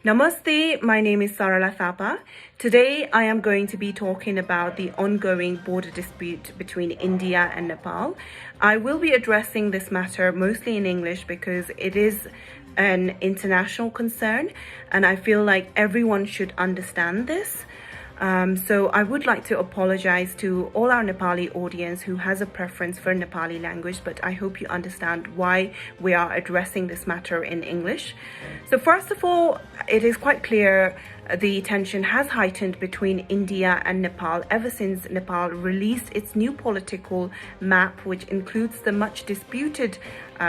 Namaste, my name is Sarala Thapa. Today I am going to be talking about the ongoing border dispute between India and Nepal. I will be addressing this matter mostly in English because it is an international concern and I feel like everyone should understand this. So I would like to apologize to all our Nepali audience who has a preference for Nepali language, but I hope you understand why we are addressing this matter in English. So first of all, it is quite clear the tension has heightened between India and Nepal ever since Nepal released its new political map, which includes the much disputed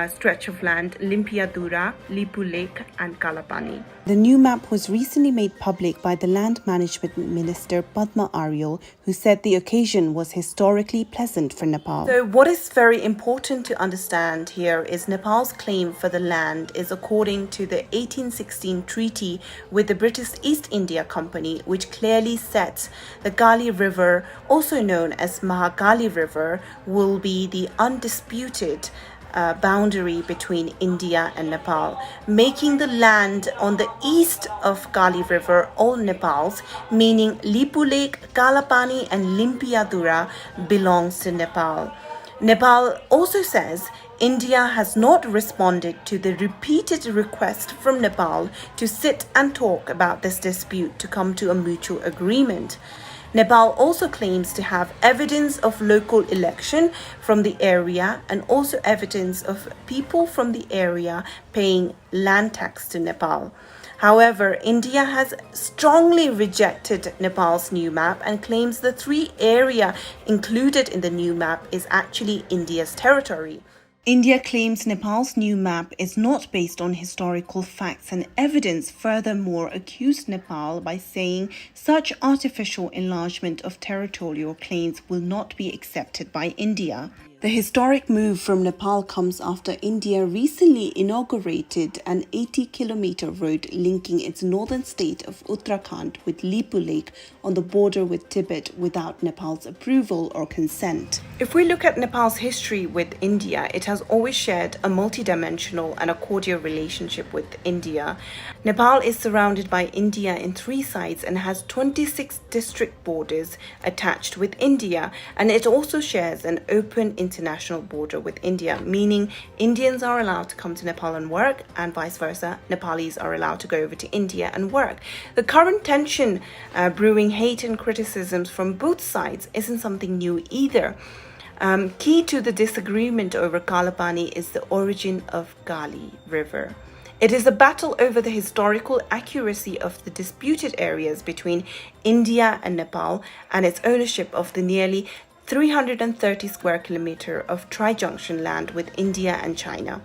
stretch of land Limpiadura, Lipu Lake and Kalapani. The new map was recently made public by the Land Management Minister Padma Aryal, who said the occasion was historically pleasant for Nepal. So what is very important to understand here is Nepal's claim for the land is according to the 1816 treaty with the British East India Company, which clearly sets the Gali River, also known as Mahagali River, will be the undisputed boundary between India and Nepal, making the land on the east of Gali River all Nepal's, meaning Lipu Lake, Kalapani and Limpiadura belongs to Nepal. Nepal also says India has not responded to the repeated request from Nepal to sit and talk about this dispute to come to a mutual agreement. Nepal also claims to have evidence of local election from the area and also evidence of people from the area paying land tax to Nepal. However, India has strongly rejected Nepal's new map and claims the three areas included in the new map is actually India's territory. India claims Nepal's new map is not based on historical facts and evidence, furthermore accused Nepal by saying such artificial enlargement of territorial claims will not be accepted by India. The historic move from Nepal comes after India recently inaugurated an 80-kilometer road linking its northern state of Uttarakhand with Lipu Lake on the border with Tibet without Nepal's approval or consent. If we look at Nepal's history with India, it has always shared a multidimensional and a cordial relationship with India. Nepal is surrounded by India in three sides and has 26 district borders attached with India, and it also shares an open international border with India, meaning Indians are allowed to come to Nepal and work and vice versa, Nepalis are allowed to go over to India and work. The current tension brewing hate and criticisms from both sides isn't something new either. Key to the disagreement over Kalapani is the origin of Gali River. It is a battle over the historical accuracy of the disputed areas between India and Nepal and its ownership of the nearly 330 square kilometer of tri-junction land with India and China.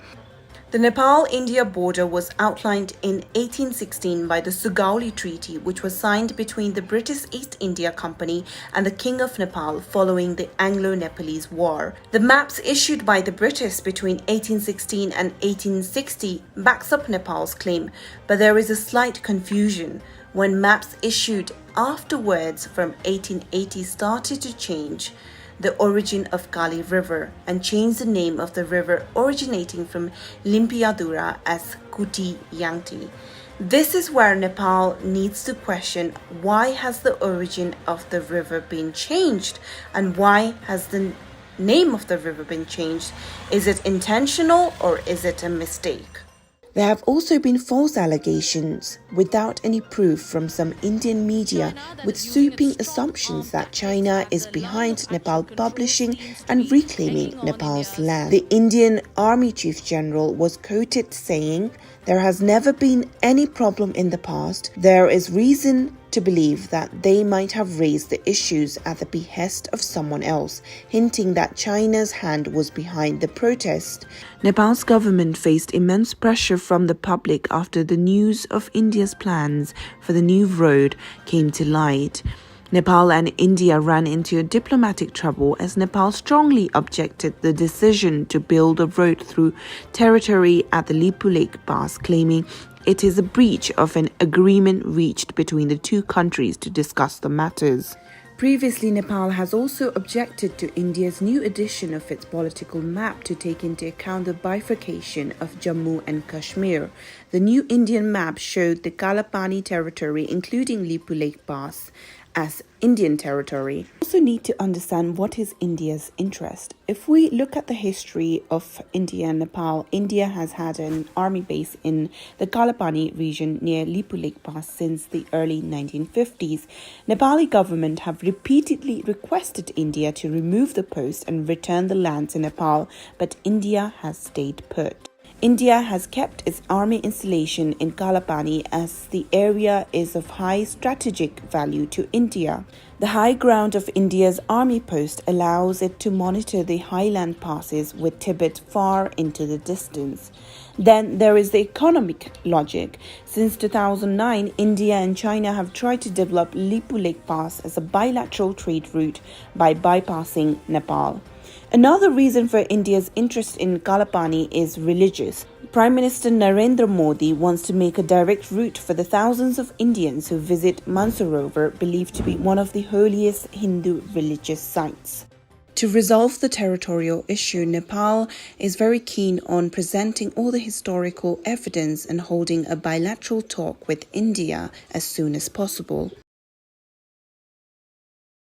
The Nepal-India border was outlined in 1816 by the Sugauli Treaty, which was signed between the British East India Company and the King of Nepal following the Anglo-Nepalese War. The maps issued by the British between 1816 and 1860 backs up Nepal's claim, but there is a slight confusion. When maps issued afterwards from 1880 started to change the origin of Gali River and changed the name of the river originating from Limpiadura as Kuti Yangti. This is where Nepal needs to question why has the origin of the river been changed and why has the name of the river been changed? Is it intentional or is it a mistake? There have also been false allegations without any proof from some Indian media with sweeping assumptions that China is behind Nepal publishing and reclaiming Nepal's land. The Indian Army Chief General was quoted saying, "There has never been any problem in the past. There is reason to believe that they might have raised the issues at the behest of someone else, hinting that China's hand was behind the protest." Nepal's government faced immense pressure from the public after the news of India's plans for the new road came to light. Nepal and India ran into diplomatic trouble as Nepal strongly objected the decision to build a road through territory at the Lipu Lake Pass, claiming it is a breach of an agreement reached between the two countries to discuss the matters. Previously, Nepal has also objected to India's new edition of its political map to take into account the bifurcation of Jammu and Kashmir. The new Indian map showed the Kalapani territory, including Lipu Lake Pass, as Indian territory. We also need to understand what is India's interest. If we look at the history of India and Nepal, India has had an army base in the Kalapani region near Lipu Lake Pass since the early 1950s. Nepali government have repeatedly requested India to remove the post and return the land to Nepal, but India has stayed put. India has kept its army installation in Kalapani as the area is of high strategic value to India. The high ground of India's army post allows it to monitor the highland passes with Tibet far into the distance. Then there is the economic logic. Since 2009, India and China have tried to develop Lipu Lake Pass as a bilateral trade route by bypassing Nepal. Another reason for India's interest in Kalapani is religious. Prime Minister Narendra Modi wants to make a direct route for the thousands of Indians who visit Mansarovar, believed to be one of the holiest Hindu religious sites. To resolve the territorial issue, Nepal is very keen on presenting all the historical evidence and holding a bilateral talk with India as soon as possible.